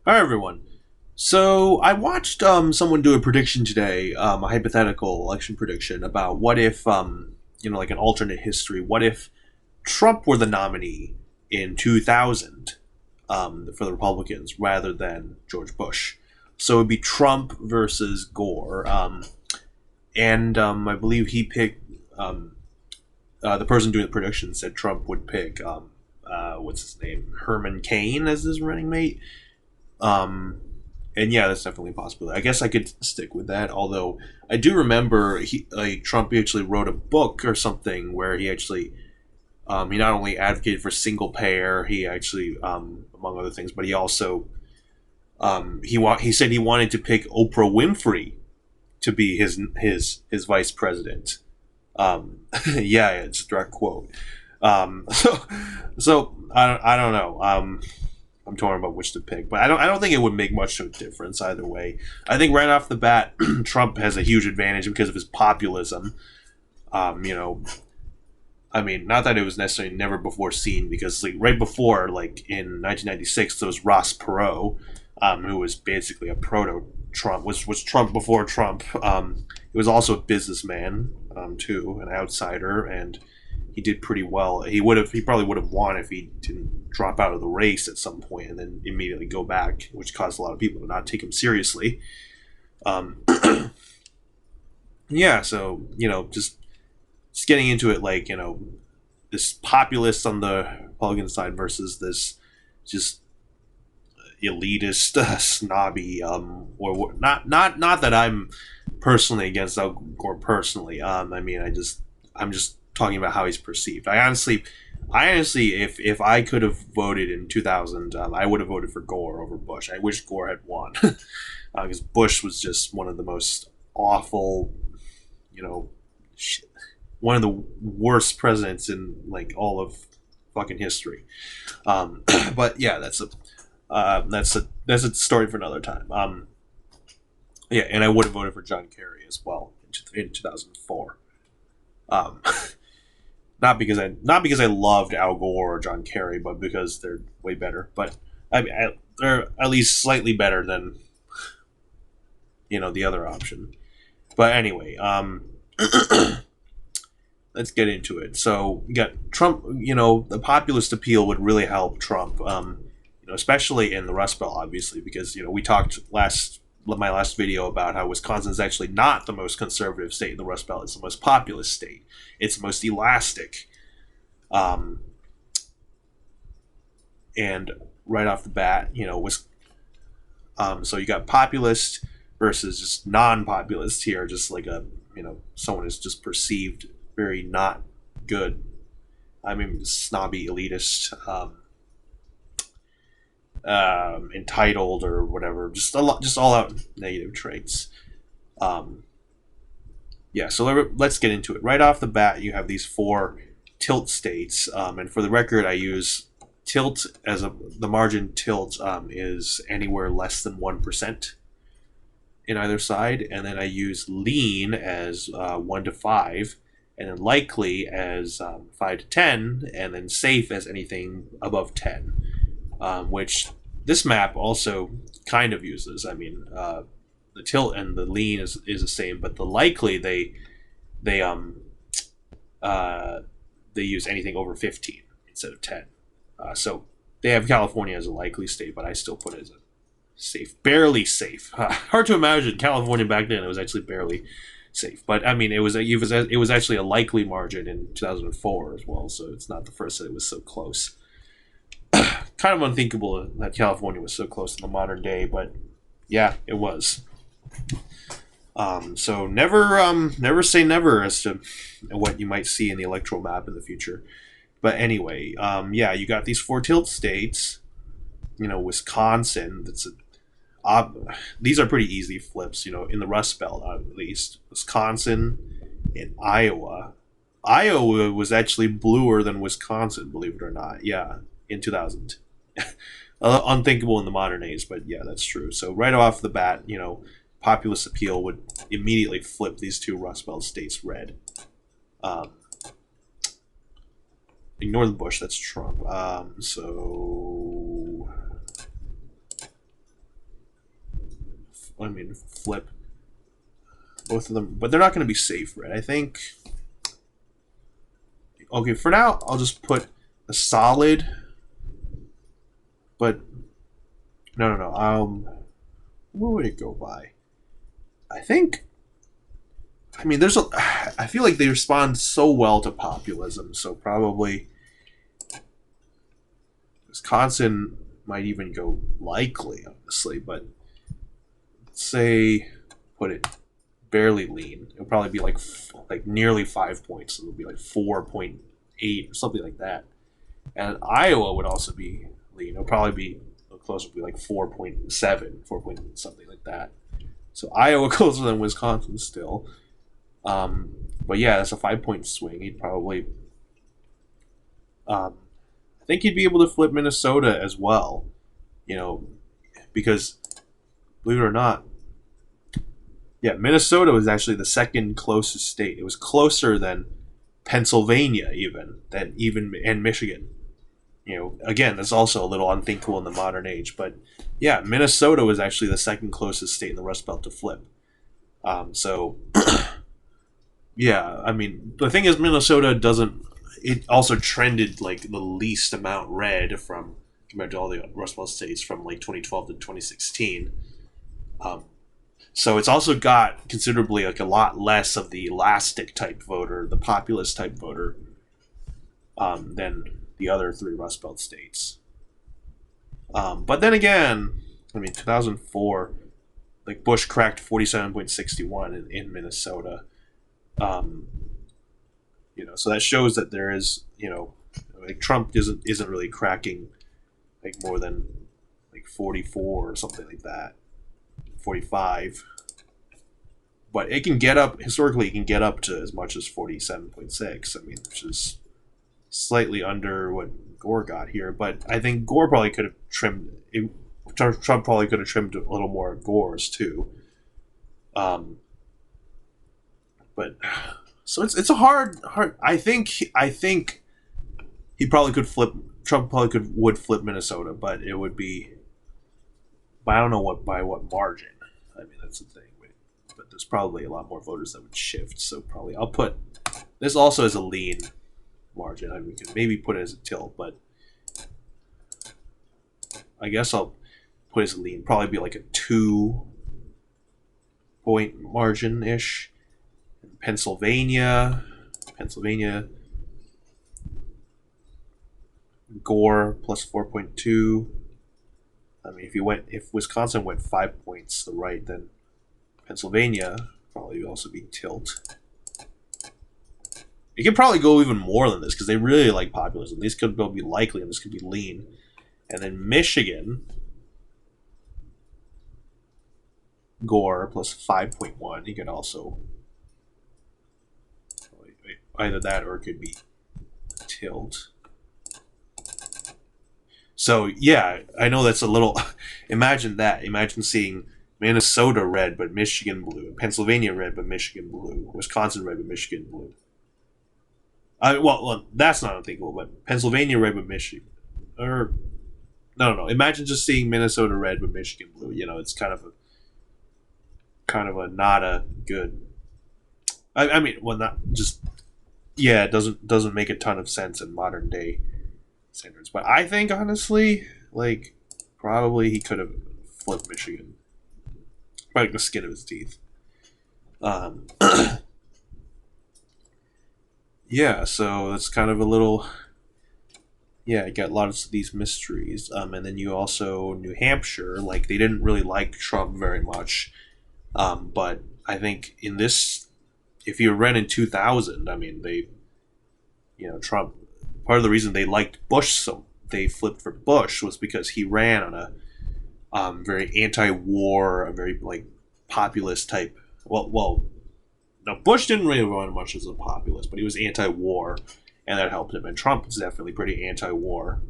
Hi everyone. So I watched someone do a prediction today, a hypothetical election prediction about what if like an alternate history. What if Trump were the nominee in 2000 for the Republicans rather than George Bush? So it would be Trump versus Gore, and I believe he picked the person doing the prediction said Trump would pick what's his name, Herman Cain as his running mate. Um, and yeah, that's definitely a possibility. I guess I could stick with that. Although I do remember Trump actually wrote a book or something where he not only advocated for single payer, he actually among other things, but he also he said he wanted to pick Oprah Winfrey to be his vice president. Yeah, it's a direct quote. So I don't know. I'm torn about which to pick, but I don't think it would make much of a difference either way. I think right off the bat, Trump has a huge advantage because of his populism. You know, I mean, not that it was necessarily never before seen, because like right before, like in 1996, there was Ross Perot, who was basically a proto Trump, was Trump before Trump. He was also a businessman, too, an outsider, and he did pretty well. He probably would have won if he didn't drop out of the race at some point and then immediately go back, which caused a lot of people to not take him seriously. Um, yeah, so just getting into it, like this populist on the Republican side versus this just elitist, snobby, or not that I'm personally against Al Gore personally. I mean, I'm just talking about how he's perceived. I honestly, if I could have voted in 2000, I would have voted for Gore over Bush. I wish Gore had won because Bush was just one of the most awful, you know, one of the worst presidents in like all of fucking history. But yeah, that's a story for another time. Yeah, and I would have voted for John Kerry as well in 2004. Um, not because I loved Al Gore or John Kerry, but because they're way better. But they're at least slightly better than the other option. But anyway, let's get into it. So you got Trump. The populist appeal would really help Trump. Especially in the Rust Belt, obviously, because we talked my last video about how Wisconsin is actually not the most conservative state in the Rust Belt. It's the most populous state. It's the most elastic. And right off the bat, so you got populist versus just non-populist here, just like someone is just perceived very not good. I mean, snobby, elitist, entitled or whatever, just just all out negative traits. Um, yeah, so let's get into it. Right off the bat, you have these four tilt states, and for the record, I use tilt as the margin tilt is anywhere less than 1% in either side, and then I use lean as 1 to 5, and then likely as 5 to 10, and then safe as anything above 10. Which this map also kind of uses. I mean, the tilt and the lean is the same, but the likely they they use anything over 15 instead of 10. So they have California as a likely state, but I still put it as a safe, barely safe. Hard to imagine California back then. It was actually barely safe, but I mean, it was actually a likely margin in 2004 as well. So it's not the first that it was so close. Kind of unthinkable that California was so close in the modern day, but yeah, it was. So never say never as to what you might see in the electoral map in the future. But anyway, yeah, you got these four tilt states. Wisconsin. These are pretty easy flips. In the Rust Belt at least, Wisconsin and Iowa. Iowa was actually bluer than Wisconsin, believe it or not. Yeah, in 2000. Unthinkable in the modern age, but yeah, that's true. So right off the bat, populist appeal would immediately flip these two Rust Belt states red. Um, Ignore the Bush, that's Trump. So I mean, flip both of them, but they're not going to be safe red. I think. Okay, for now, I'll just put a solid. But no. What would it go by? I think. I mean, there's a. I feel like they respond so well to populism, so probably Wisconsin might even go likely, honestly. But say put it barely lean. It'll probably be like nearly 5 points. It'll be like 4.8 or something like that. And Iowa would also be lean. It'll probably be closer to be like 4.7, 4 point something like that. So Iowa closer than Wisconsin still. But yeah, that's a 5 point swing. He'd probably. I think he'd be able to flip Minnesota as well. Because believe it or not, yeah, Minnesota was actually the second closest state. It was closer than Pennsylvania, and Michigan. Again, that's also a little unthinkable in the modern age. But yeah, Minnesota was actually the second closest state in the Rust Belt to flip. So yeah, I mean, the thing is, Minnesota doesn't. It also trended like the least amount red from compared to all the Rust Belt states from like 2012 to 2016. So it's also got considerably like a lot less of the elastic type voter, the populist type voter, than the other three Rust Belt states. But then again, I mean, 2004, like Bush cracked 47.61 in Minnesota. So that shows that there is, like Trump isn't really cracking like more than like 44 or something like that, 45. But it can get up historically. It can get up to as much as 47.6. I mean, which is slightly under what Gore got here. But I think Gore probably could have trimmed. Trump probably could have trimmed a little more of Gore's too. But so it's a hard. I think he probably could flip. Trump probably would flip Minnesota, but it would be. But I don't know by what margin. I mean, that's the thing. But there's probably a lot more voters that would shift. So probably I'll put this also as a lean margin. I mean, we can maybe put it as a tilt, but I guess I'll put it as a lean. Probably be like a 2 point margin ish. Pennsylvania, Gore plus 4.2. I mean, if Wisconsin went 5 points to the right, then Pennsylvania probably would also be tilt. It could probably go even more than this because they really like populism. These could both be likely, and this could be lean. And then Michigan, Gore plus 5.1. You could also either that or it could be tilt. So yeah, I know that's a little. Imagine that. Imagine seeing Minnesota red but Michigan blue, Pennsylvania red but Michigan blue, Wisconsin red but Michigan blue. Well, that's not unthinkable, but Pennsylvania red but Michigan, or no. Imagine just seeing Minnesota red but Michigan blue. It's kind of a not a good. I mean, well, not just. Yeah, it doesn't make a ton of sense in modern day standards. But I think honestly, like probably he could have flipped Michigan, probably the skin of his teeth. Yeah, so that's kind of a little. Yeah, you got lots of these mysteries, and then you also New Hampshire. Like they didn't really like Trump very much, but I think in this. If you ran in 2000, I mean, Trump. Part of the reason they liked Bush so they flipped for Bush was because he ran on a very anti-war, a very like populist type. Well, no, Bush didn't really run much as a populist, but he was anti-war, and that helped him. And Trump is definitely pretty anti-war.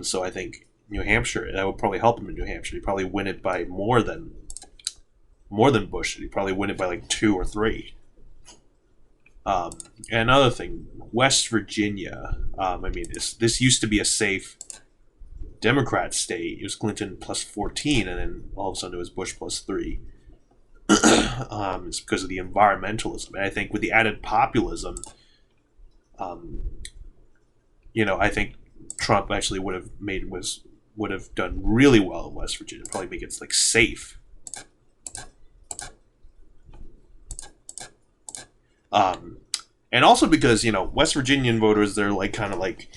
So I think New Hampshire that would probably help him in New Hampshire. He'd probably win it by more than Bush. He'd probably win it by like 2 or 3. And another thing, West Virginia. I mean, this used to be a safe Democrat state, it was Clinton plus 14, and then all of a sudden it was Bush plus 3. It's because of the environmentalism. And I think with the added populism, um, I think Trump actually would have done really well in West Virginia. Probably make it like safe. Um, and also because West Virginian voters, they're like kind of like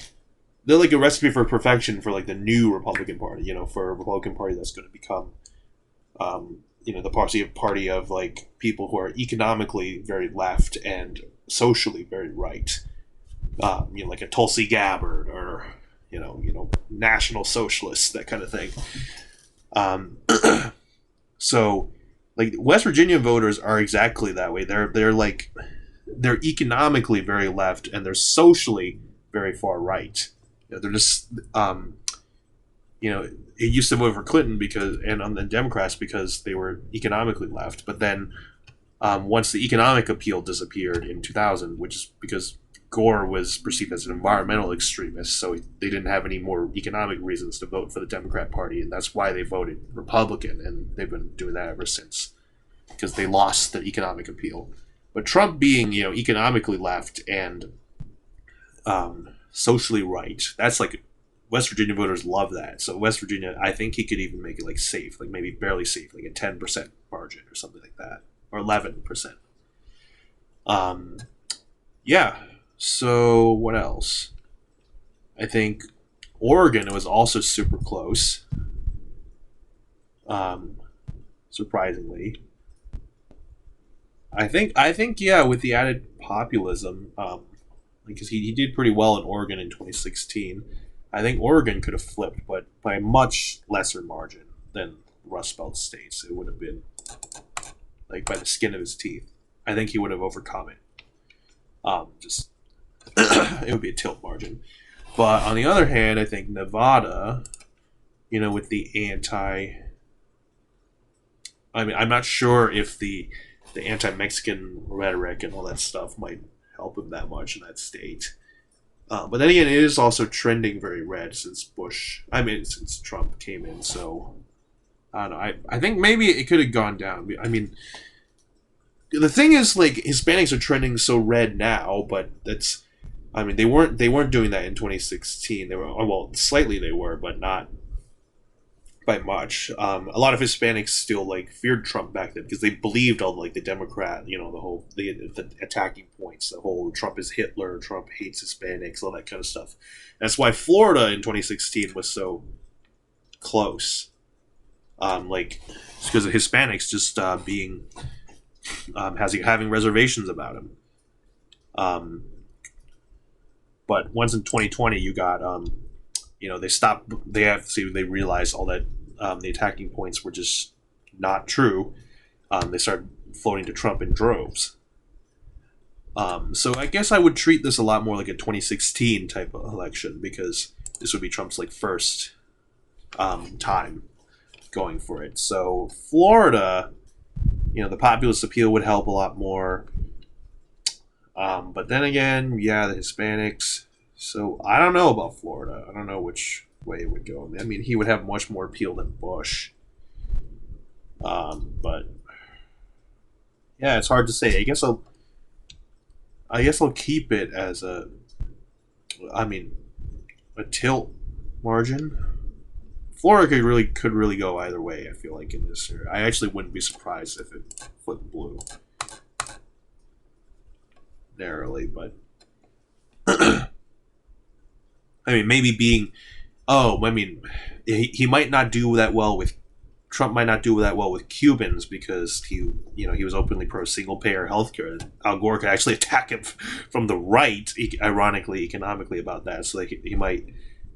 they're like a recipe for perfection for like the new Republican Party. For a Republican Party that's going to become, the party of like people who are economically very left and socially very right. Like a Tulsi Gabbard or National Socialists, that kind of thing. Um, so, like West Virginia voters are exactly that way. They're economically very left and they're socially very far right. They're just it used to vote for Clinton and on the Democrats because they were economically left, but then once the economic appeal disappeared in 2000, which is because Gore was perceived as an environmental extremist, so they didn't have any more economic reasons to vote for the Democrat Party, and that's why they voted Republican, and they've been doing that ever since, because they lost the economic appeal. But Trump being, economically left and socially right, that's like West Virginia voters love that. So West Virginia, I think he could even make it like safe, like maybe barely safe, like a 10% margin or something like that, or 11%. Yeah. So what else? I think Oregon was also super close. Surprisingly, I think yeah, with the added populism, because he did pretty well in Oregon in 2016. I think Oregon could have flipped, but by a much lesser margin than Rust Belt states. It would have been like by the skin of his teeth. I think he would have overcome it. Just it would be a tilt margin. But on the other hand, I think Nevada, with the I'm not sure if the anti-Mexican rhetoric and all that stuff might help him that much in that state. But then again, it is also trending very red since since Trump came in. So I don't know. I think maybe it could have gone down. I mean, the thing is, like, Hispanics are trending so red now, but they weren't doing that in 2016. They were, well, slightly they were, but not by much. A lot of Hispanics still like feared Trump back then because they believed all like the Democrat, the whole the attacking points, the whole Trump is Hitler, Trump hates Hispanics, all that kind of stuff. That's why Florida in 2016 was so close. It's because of Hispanics just being having reservations about him. But once in 2020, you got they stopped. They realized all that the attacking points were just not true. They started floating to Trump in droves. So I guess I would treat this a lot more like a 2016 type of election because this would be Trump's like first time going for it. So Florida, the populist appeal would help a lot more. But then again, yeah, the Hispanics. So I don't know about Florida. I don't know which way it would go. I mean, he would have much more appeal than Bush. But yeah, it's hard to say. I guess I'll keep it as a tilt margin. Florida could really go either way. I feel like in this year, I actually wouldn't be surprised if it flipped blue narrowly, but maybe being. He might not do that well with Trump. Might not do that well with Cubans because he was openly pro single payer healthcare. Al Gore could actually attack him from the right, ironically, economically about that. So he might,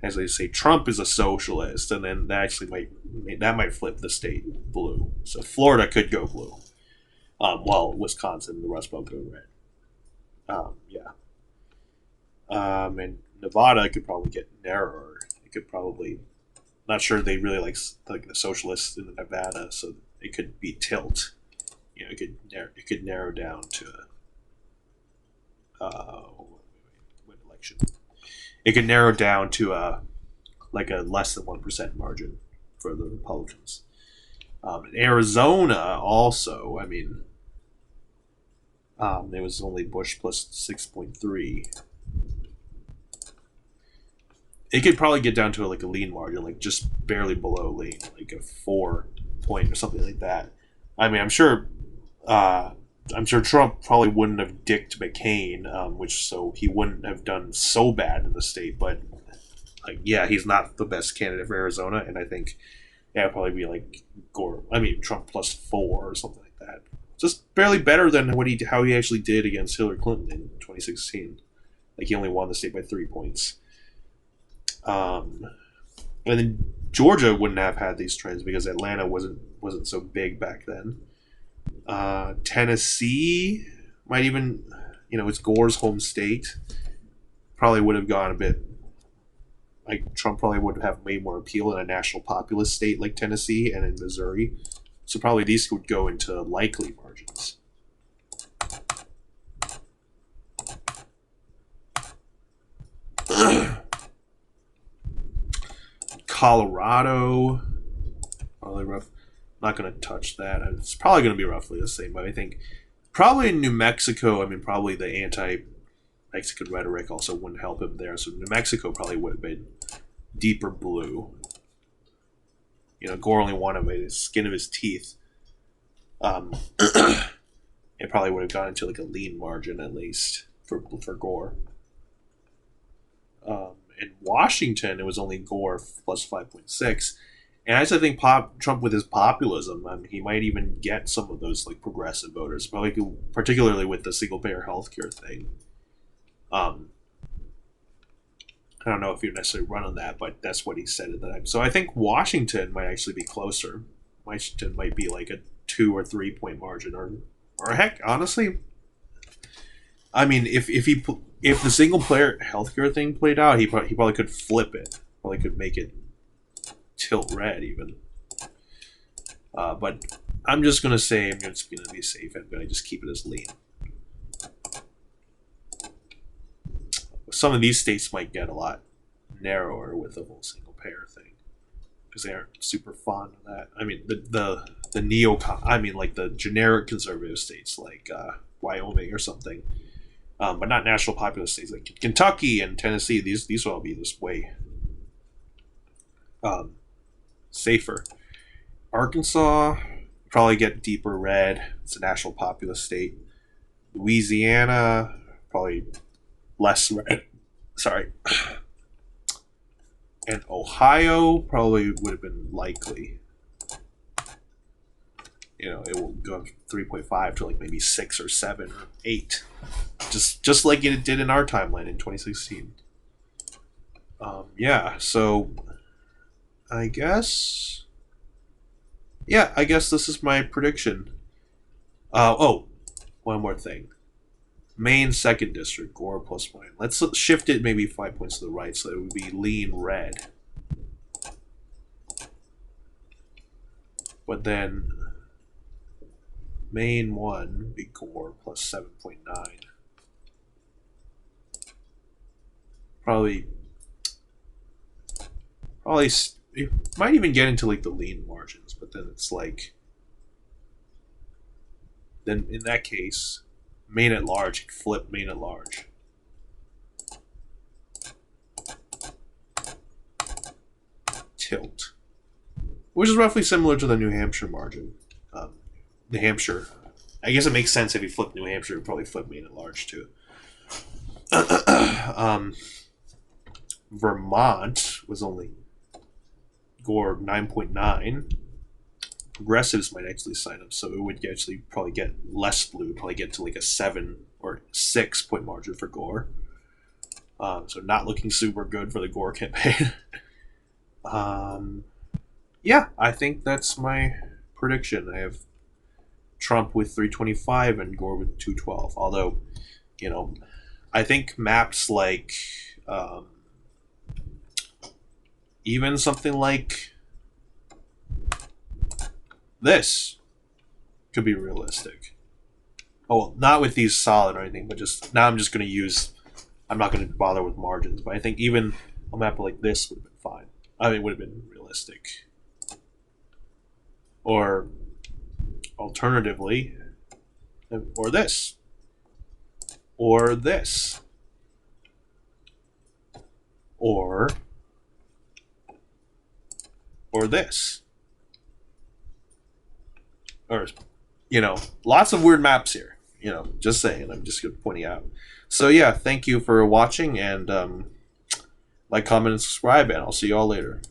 as they say, Trump is a socialist, and then that might flip the state blue. So Florida could go blue, while Wisconsin and the Rust Belt go red. Yeah. And Nevada could probably get narrower. It could probably, not sure they really like the socialists in Nevada, so it could be tilt. It could narrow down to what election? It could narrow down to like a less than 1% margin for the Republicans. In Arizona also, I mean, it was only Bush plus 6.3. It could probably get down to like a lean margin, like just barely below lean, like a 4 point or something like that. I mean, I'm sure Trump probably wouldn't have dicked McCain, which so he wouldn't have done so bad in the state. But like, yeah, he's not the best candidate for Arizona, and I think it'd probably be like Gore. I mean, Trump plus 4 or something like that. Just barely better than how he actually did against Hillary Clinton in 2016. Like he only won the state by 3 points. And then Georgia wouldn't have had these trends because Atlanta wasn't so big back then. Tennessee might even, it's Gore's home state. Probably would have gone a bit. Like Trump probably would have way more appeal in a national populist state like Tennessee and in Missouri. So probably these would go into likely margins. Colorado, probably rough. I'm not going to touch that. It's probably going to be roughly the same, but I think probably in New Mexico, I mean, probably the anti-Mexican rhetoric also wouldn't help him there. So New Mexico probably would have been deeper blue. Gore only won him by the skin of his teeth. It probably would have gone into like a lean margin at least for Gore. In Washington, it was only Gore plus 5.6. And I just think Trump with his populism, he might even get some of those like progressive voters, particularly with the single-payer healthcare thing. I don't know if you'd necessarily run on that, but that's what he said at the time. So I think Washington might actually be closer. Washington might be like a 2 or 3 point margin, or heck, honestly, I mean, if the single-player healthcare thing played out, he probably could flip it. Probably could make it tilt red even. But I'm just going to say I'm just going to be safe. I'm going to just keep it as lean. Some of these states might get a lot narrower with the whole single-payer thing because they aren't super fond of that. I mean, the like the generic conservative states like Wyoming or something, but not national populous states like Kentucky and Tennessee. These will all be this way safer. Arkansas probably get deeper red. It's a national populous state. Louisiana probably less red. Sorry. And Ohio probably would have been likely. It will go 3.5 to like maybe 6 or 7 or 8. Just like it did in our timeline in 2016. Yeah, so I guess this is my prediction. One more thing. Maine 2nd District, Gore plus 1. Let's shift it maybe 5 points to the right so it would be lean red. But then Maine 1 be Gore plus 7.9. Probably it might even get into like the lean margins, but then it's like, then in that case, Maine at large, flip Maine at large. Tilt. Which is roughly similar to the New Hampshire margin. New Hampshire. I guess it makes sense if you flip New Hampshire, you'd probably flip Maine at large too. Vermont was only Gore 9.9. Progressives might actually sign up, so it would actually probably get less blue, probably get to like a 7 or 6 point margin for Gore. So not looking super good for the Gore campaign. Yeah, I think that's my prediction. I have Trump with 325 and Gore with 212. Although, I think maps like even something like this could be realistic. Oh, well, not with these solid or anything, but I'm not going to bother with margins, but I think even a map like this would have been fine. I mean, it would have been realistic. Or alternatively, or this, or this, or this, or lots of weird maps here. Just saying. I'm just pointing out. So yeah, thank you for watching, and like, comment, and subscribe, and I'll see you all later.